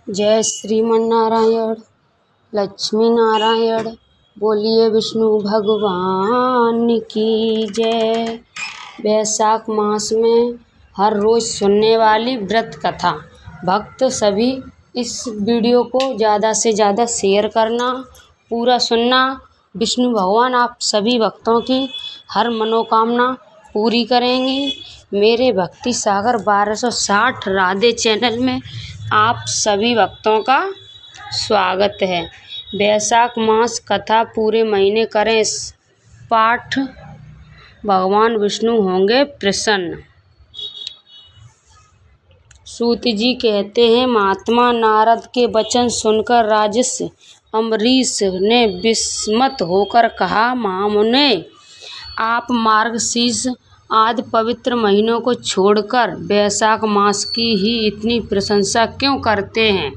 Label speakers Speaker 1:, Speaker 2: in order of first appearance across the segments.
Speaker 1: जय श्रीमन नारायण, लक्ष्मी नारायण, बोलिए विष्णु भगवान की जय। वैशाख मास में हर रोज़ सुनने वाली व्रत कथा। भक्त सभी इस वीडियो को ज़्यादा से ज़्यादा शेयर करना, पूरा सुनना। विष्णु भगवान आप सभी भक्तों की हर मनोकामना पूरी करेंगी। मेरे भक्ति सागर 1260 राधे चैनल में आप सभी भक्तों का स्वागत है। वैशाख मास कथा पूरे महीने करें पाठ, भगवान विष्णु होंगे प्रसन्न। सूत जी कहते हैं, महात्मा नारद के वचन सुनकर राजर्षि अम्बरीश ने विस्मित होकर कहा, महामुने, आप मार्गशीर्ष आदि पवित्र महीनों को छोड़कर वैशाख मास की ही इतनी प्रशंसा क्यों करते हैं?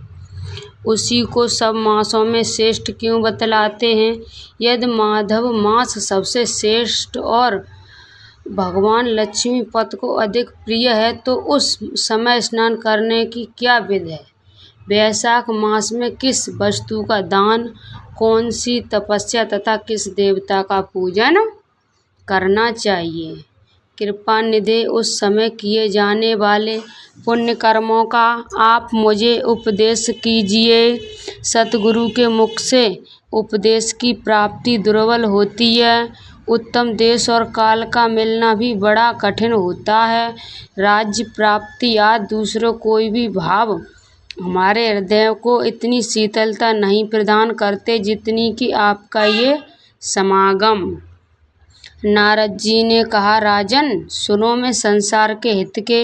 Speaker 1: उसी को सब मासों में श्रेष्ठ क्यों बतलाते हैं? यदि माधव मास सबसे श्रेष्ठ और भगवान लक्ष्मीपति को अधिक प्रिय है तो उस समय स्नान करने की क्या विधि है? वैशाख मास में किस वस्तु का दान, कौन सी तपस्या तथा किस देवता का पूजन करना चाहिए? कृपा निधि उस समय किए जाने वाले पुण्य कर्मों का आप मुझे उपदेश कीजिए। सतगुरु के मुख से उपदेश की प्राप्ति दुर्लभ होती है। उत्तम देश और काल का मिलना भी बड़ा कठिन होता है। राज्य प्राप्ति या दूसरों कोई भी भाव हमारे हृदय को इतनी शीतलता नहीं प्रदान करते जितनी कि आपका ये समागम। नारद जी ने कहा, राजन सुनो, मैं संसार के हित के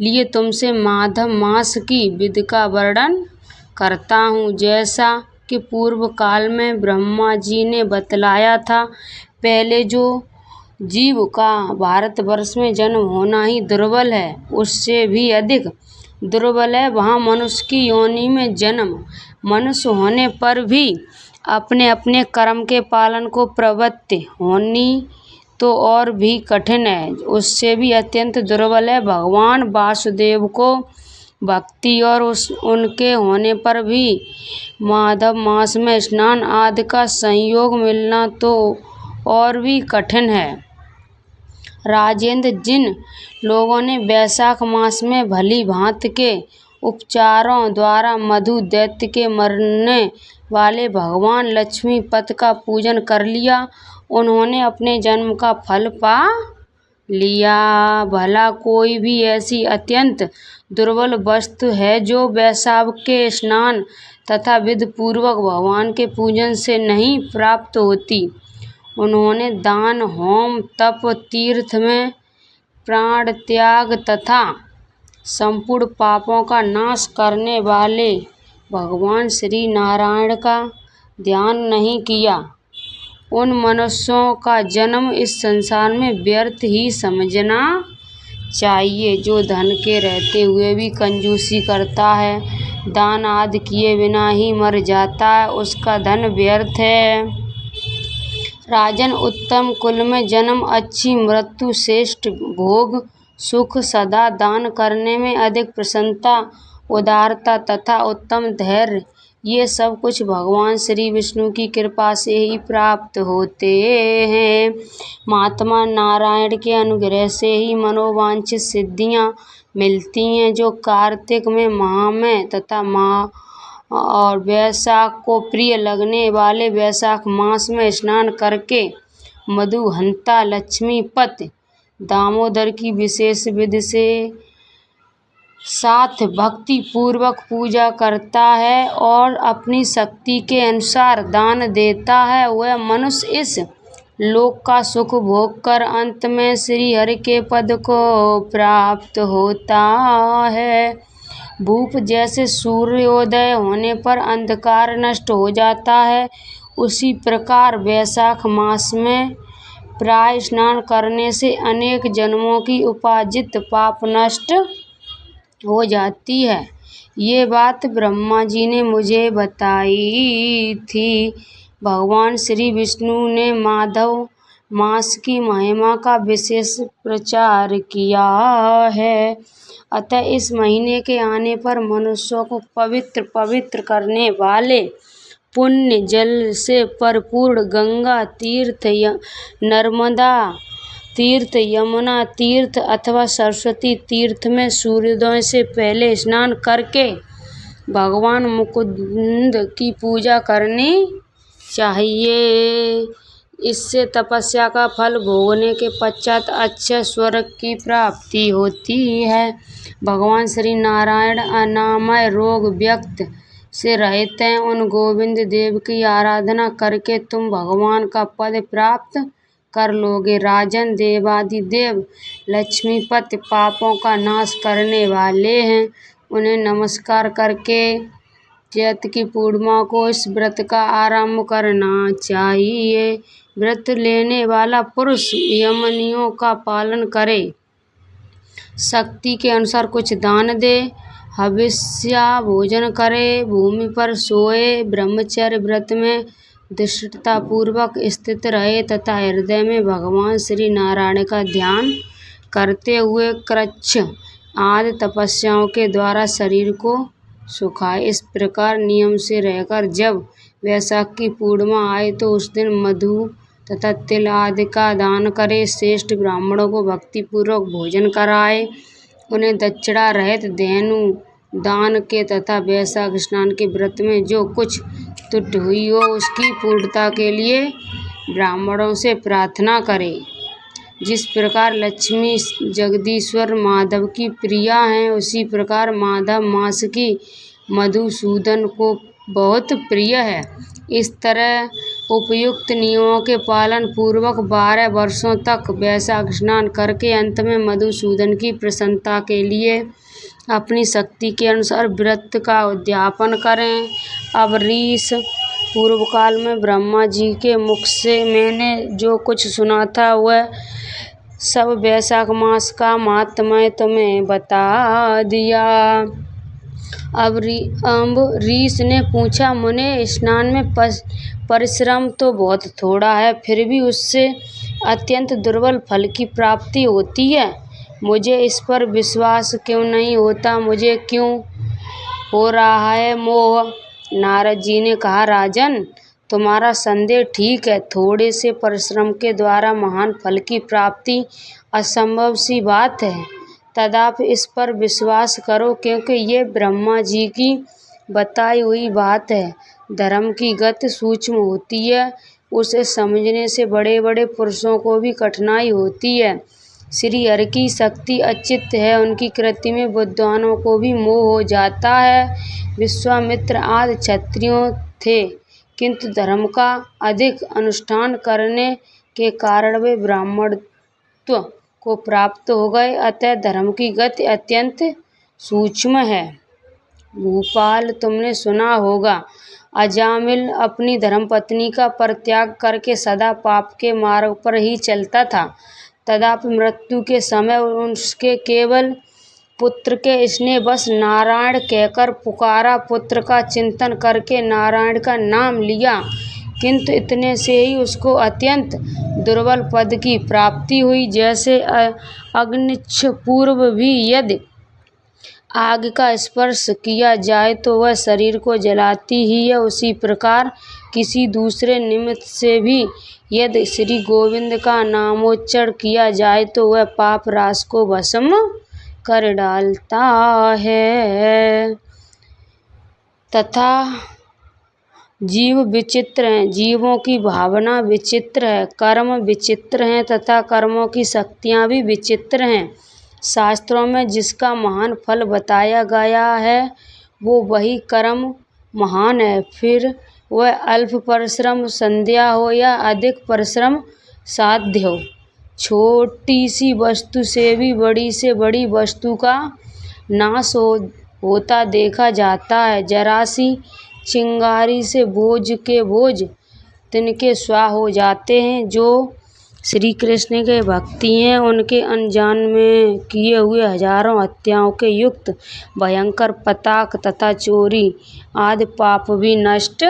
Speaker 1: लिए तुमसे माधव मास की विधि का वर्णन करता हूँ। जैसा कि पूर्व काल में ब्रह्मा जी ने बतलाया था, पहले जो जीव का भारतवर्ष में जन्म होना ही दुर्लभ है, उससे भी अधिक दुर्लभ है वहाँ मनुष्य की योनि में जन्म। मनुष्य होने पर भी अपने अपने कर्म के पालन को प्रवृत्ति होनी तो और भी कठिन है, उससे भी अत्यंत दुर्लभ है। भगवान वासुदेव को भक्ति और उनके होने पर भी माधव मास में स्नान आदि का संयोग मिलना तो और भी कठिन है। राजेंद्र, जिन लोगों ने वैशाख मास में भली भांति के उपचारों द्वारा मधु दैत्य के मरने वाले भगवान लक्ष्मीपति का पूजन कर लिया, उन्होंने अपने जन्म का फल पा लिया। भला कोई भी ऐसी अत्यंत दुर्लभ वस्तु है जो वैशाख के स्नान तथा विधि पूर्वक भगवान के पूजन से नहीं प्राप्त होती? उन्होंने दान, होम, तप, तीर्थ में प्राण त्याग तथा संपूर्ण पापों का नाश करने वाले भगवान श्री नारायण का ध्यान नहीं किया। उन मनुष्यों का जन्म इस संसार में व्यर्थ ही समझना चाहिए। जो धन के रहते हुए भी कंजूसी करता है, दान आदि किए बिना ही मर जाता है, उसका धन व्यर्थ है। राजन, उत्तम कुल में जन्म, अच्छी मृत्यु, श्रेष्ठ भोग, सुख, सदा दान करने में अधिक प्रसन्नता, उदारता तथा उत्तम धैर्य, ये सब कुछ भगवान श्री विष्णु की कृपा से ही प्राप्त होते हैं। महात्मा नारायण के अनुग्रह से ही मनोवांछित सिद्धियां मिलती हैं। जो कार्तिक में माह में तथा माह और वैशाख को प्रिय लगने वाले वैशाख मास में स्नान करके मधुहंता लक्ष्मीपति दामोदर की विशेष विधि से साथ भक्ति पूर्वक पूजा करता है और अपनी शक्ति के अनुसार दान देता है, वह मनुष्य इस लोक का सुख भोग कर अंत में श्री हरि के पद को प्राप्त होता है। भूप जैसे सूर्योदय होने पर अंधकार नष्ट हो जाता है, उसी प्रकार वैशाख मास में प्राय स्नान करने से अनेक जन्मों की उपार्जित पाप नष्ट हो जाती है। ये बात ब्रह्मा जी ने मुझे बताई थी। भगवान श्री विष्णु ने माधव मास की महिमा का विशेष प्रचार किया है। अतः इस महीने के आने पर मनुष्यों को पवित्र करने वाले पुण्य जल से परिपूर्ण गंगा तीर्थ, नर्मदा तीर्थ, यमुना तीर्थ अथवा सरस्वती तीर्थ में सूर्योदय से पहले स्नान करके भगवान मुकुंद की पूजा करनी चाहिए। इससे तपस्या का फल भोगने के पश्चात अक्षय स्वर्ग की प्राप्ति होती है। भगवान श्री नारायण अनामय रोग व्यक्त से रहित हैं। उन गोविंद देव की आराधना करके तुम भगवान का पद प्राप्त कर लोगे। राजन, देवादिदेव लक्ष्मीपति पापों का नाश करने वाले हैं। उन्हें नमस्कार करके चैत्र की पूर्णिमा को इस व्रत का आरंभ करना चाहिए। व्रत लेने वाला पुरुष यमनियों का पालन करे, शक्ति के अनुसार कुछ दान दे, हविष्या भोजन करे, भूमि पर सोए, ब्रह्मचर्य व्रत में दृढ़तापूर्वक स्थित रहे तथा हृदय में भगवान श्री नारायण का ध्यान करते हुए कृच्छ आदि तपस्याओं के द्वारा शरीर को सुखाए। इस प्रकार नियम से रहकर जब वैशाख की पूर्णिमा आए तो उस दिन मधु तथा तिल आदि का दान करे। श्रेष्ठ ब्राह्मणों को भक्तिपूर्वक भोजन कराए, उन्हें दक्षिणा रहित धेनु दान के तथा वैशाख स्नान के व्रत में जो कुछ त्रुटि हुई हो उसकी पूर्णता के लिए ब्राह्मणों से प्रार्थना करे। जिस प्रकार लक्ष्मी जगदीश्वर माधव की प्रिया हैं, उसी प्रकार माधव मास की मधुसूदन को बहुत प्रिय है। इस तरह उपयुक्त नियमों के पालन पूर्वक 12 वर्षों तक वैशाख स्नान करके अंत में मधुसूदन की प्रसन्नता के लिए अपनी शक्ति के अनुसार व्रत का उद्यापन करें। अब ऋष पूर्व काल में ब्रह्मा जी के मुख से मैंने जो कुछ सुना था वह सब वैशाख मास का महात्म्य तुम्हें बता दिया। अब ऋष ने पूछा, मुने, स्नान में परिश्रम तो बहुत थोड़ा है, फिर भी उससे अत्यंत दुर्बल फल की प्राप्ति होती है। मुझे इस पर विश्वास क्यों नहीं होता? मुझे क्यों हो रहा है मोह? नारद जी ने कहा, राजन, तुम्हारा संदेह ठीक है। थोड़े से परिश्रम के द्वारा महान फल की प्राप्ति असंभव सी बात है। तदाप इस पर विश्वास करो, क्योंकि ये ब्रह्मा जी की बताई हुई बात है। धर्म की गति सूक्ष्म होती है, उसे समझने से बड़े बड़े पुरुषों को भी कठिनाई होती है। श्री हरि की शक्ति अचित है, उनकी कृति में विद्वानों को भी मोह हो जाता है। विश्वामित्र आदि क्षत्रियों थे, किंतु धर्म का अधिक अनुष्ठान करने के कारण वे ब्राह्मणत्व को प्राप्त हो गए। अतः धर्म की गति अत्यंत सूक्ष्म है। भूपाल, तुमने सुना होगा, अजामिल अपनी धर्मपत्नी का परित्याग करके सदा पाप के मार्ग पर ही चलता था। तदापि मृत्यु के समय उसके केवल पुत्र के स्नेह बस नारायण कहकर पुकारा। पुत्र का चिंतन करके नारायण का नाम लिया, किंतु इतने से ही उसको अत्यंत दुर्बल पद की प्राप्ति हुई। जैसे अग्निच्छ पूर्व भी यदि आग का स्पर्श किया जाए तो वह शरीर को जलाती ही है, उसी प्रकार किसी दूसरे निमित्त से भी यदि श्री गोविंद का नामोच्चारण किया जाए तो वह पाप राश को भस्म कर डालता है। तथा जीव विचित्र हैं, जीवों की भावना विचित्र है, कर्म विचित्र हैं तथा कर्मों की शक्तियाँ भी विचित्र हैं। शास्त्रों में जिसका महान फल बताया गया है वो वही कर्म महान है, फिर वह अल्प परिश्रम संध्या हो या अधिक परिश्रम साध्य हो। छोटी सी वस्तु से भी बड़ी से बड़ी वस्तु का नाश होता देखा जाता है। जरा सी चिंगारी से बोझ के बोझ तिनके स्वाह हो जाते हैं। जो श्री कृष्ण के भक्ति हैं उनके अनजान में किए हुए हजारों हत्याओं के युक्त भयंकर पताक तथा चोरी आदि पाप भी नष्ट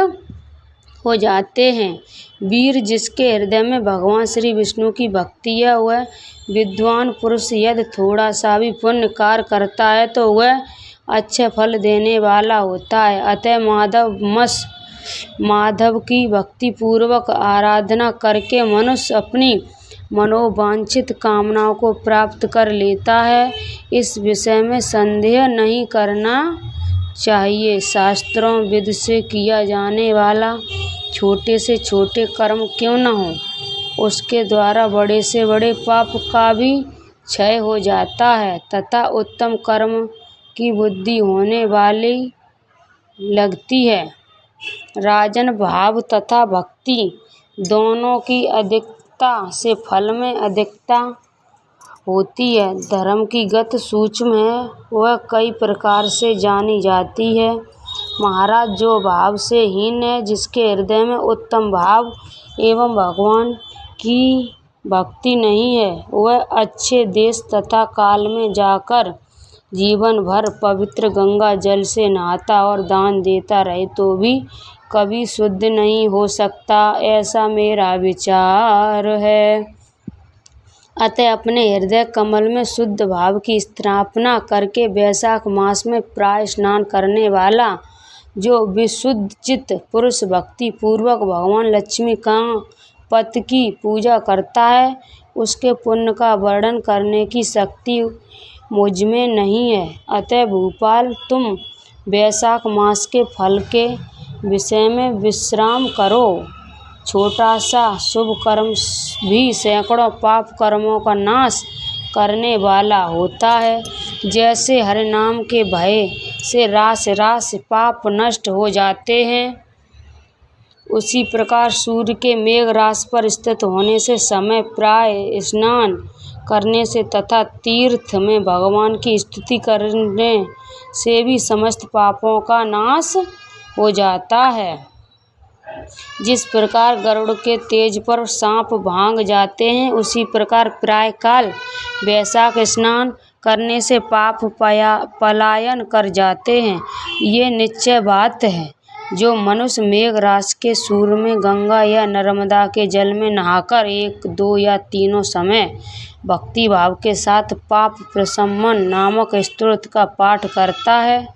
Speaker 1: हो जाते हैं। वीर जिसके हृदय में भगवान श्री विष्णु की भक्ति है, वह विद्वान पुरुष यदि थोड़ा सा भी पुण्य कार्य करता है तो वह अच्छे फल देने वाला होता है। अतः माधव की भक्ति पूर्वक आराधना करके मनुष्य अपनी मनोवांछित कामनाओं को प्राप्त कर लेता है। इस विषय में संदेह नहीं करना चाहिए। शास्त्रों विधि से किया जाने वाला छोटे से छोटे कर्म क्यों न हो, उसके द्वारा बड़े से बड़े पाप का भी क्षय हो जाता है तथा उत्तम कर्म की बुद्धि होने वाली लगती है। राजन भाव तथा भक्ति दोनों की अधिकता से फल में अधिकता होती है। धर्म की गति सूक्ष्म है, वह कई प्रकार से जानी जाती है। महाराज, जो भाव से हीन है, जिसके हृदय में उत्तम भाव एवं भगवान की भक्ति नहीं है, वह अच्छे देश तथा काल में जाकर जीवन भर पवित्र गंगा जल से नहाता और दान देता रहे तो भी कभी शुद्ध नहीं हो सकता, ऐसा मेरा विचार है। अतः अपने हृदय कमल में शुद्ध भाव की स्थापना करके वैशाख मास में प्राय स्नान करने वाला जो विशुद्ध चित्त पुरुष भक्ति पूर्वक भगवान लक्ष्मी का पति की पूजा करता है, उसके पुण्य का वर्णन करने की शक्ति मुझमें नहीं है। अतः भूपाल, तुम वैशाख मास के फल के विषय में विश्राम करो। छोटा सा शुभ कर्म भी सैकड़ों पाप कर्मों का नाश करने वाला होता है। जैसे हरि नाम के भय से रास पाप नष्ट हो जाते हैं, उसी प्रकार सूर्य के मेघ राशि पर स्थित होने से समय प्राय स्नान करने से तथा तीर्थ में भगवान की स्तुति करने से भी समस्त पापों का नाश हो जाता है। जिस प्रकार गरुड़ के तेज पर सांप भाग जाते हैं, उसी प्रकार प्रायःकाल वैशाख स्नान करने से पाप पलायन कर जाते हैं। ये निश्चय बात है। जो मनुष्य मेघ राशि के सूर्य में, गंगा या नर्मदा के जल में नहाकर 1, 2 या तीनों समय भक्ति भाव के साथ पाप प्रशमन नामक स्तोत्र का पाठ करता है,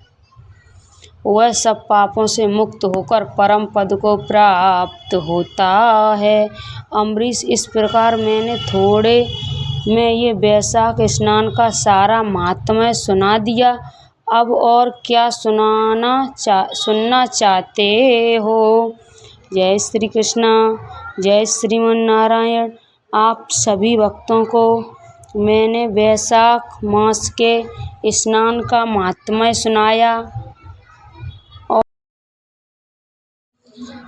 Speaker 1: वह सब पापों से मुक्त होकर परम पद को प्राप्त होता है। अम्बरीश, इस प्रकार मैंने थोड़े में ये वैशाख स्नान का सारा महात्म्य सुना दिया। अब और क्या सुनना चाहते हो? जय श्री कृष्णा, जय श्रीमन नारायण। आप सभी भक्तों को मैंने वैशाख मास के स्नान का महात्म्य सुनाया और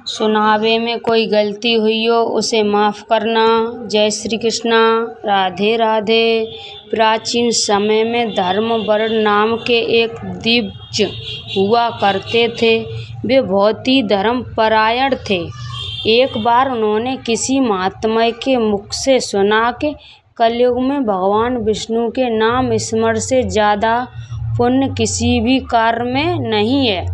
Speaker 1: सुनावे में कोई गलती हुई हो उसे माफ़ करना। जय श्री कृष्णा, राधे राधे। प्राचीन समय में धर्म वर्ण नाम के एक दिग्गज हुआ करते थे। वे बहुत ही धर्मपरायण थे। एक बार उन्होंने किसी महात्मा के मुख से सुना कि कलयुग में भगवान विष्णु के नाम स्मरण से ज़्यादा पुण्य किसी भी कार्य में नहीं है।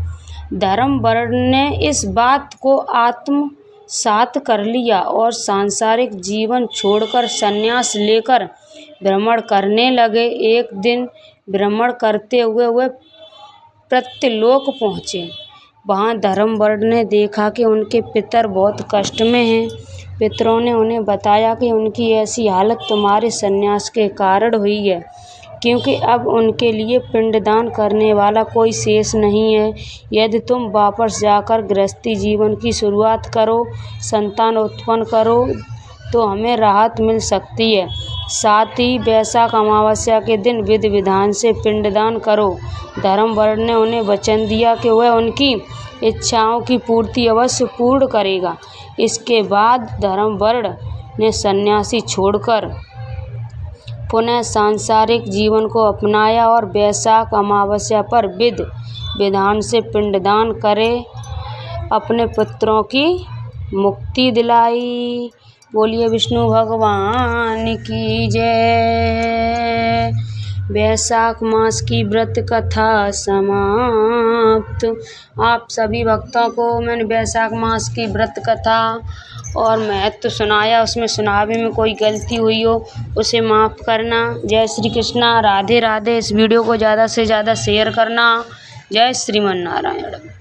Speaker 1: धर्मवर्ण ने इस बात को आत्मसात कर लिया और सांसारिक जीवन छोड़कर संन्यास लेकर भ्रमण करने लगे। एक दिन भ्रमण करते हुए वे प्रत्यलोक पहुँचे। वहाँ धर्मवर्ण ने देखा कि उनके पितर बहुत कष्ट में हैं। पितरों ने उन्हें बताया कि उनकी ऐसी हालत तुम्हारे संन्यास के कारण हुई है, क्योंकि अब उनके लिए पिंडदान करने वाला कोई शेष नहीं है। यदि तुम वापस जाकर गृहस्थी जीवन की शुरुआत करो, संतान उत्पन्न करो, तो हमें राहत मिल सकती है। साथ ही वैशाख अमावस्या के दिन विधि विधान से पिंडदान करो। धर्मवर्ण ने उन्हें वचन दिया कि वह उनकी इच्छाओं की पूर्ति अवश्य पूर्ण करेगा। इसके बाद धर्मवर्ण ने सन्यासी छोड़कर पुनः सांसारिक जीवन को अपनाया और वैशाख अमावस्या पर विधि विधान से पिंडदान करे अपने पुत्रों की मुक्ति दिलाई। बोलिए विष्णु भगवान की जय। वैशाख मास की व्रत कथा समाप्त। आप सभी भक्तों को मैंने वैशाख मास की व्रत कथा और महत्व सुनाया, उसमें सुनावे में कोई गलती हुई हो उसे माफ़ करना। जय श्री कृष्णा, राधे राधे। इस वीडियो को ज़्यादा से ज़्यादा शेयर करना। जय श्रीमन नारायण।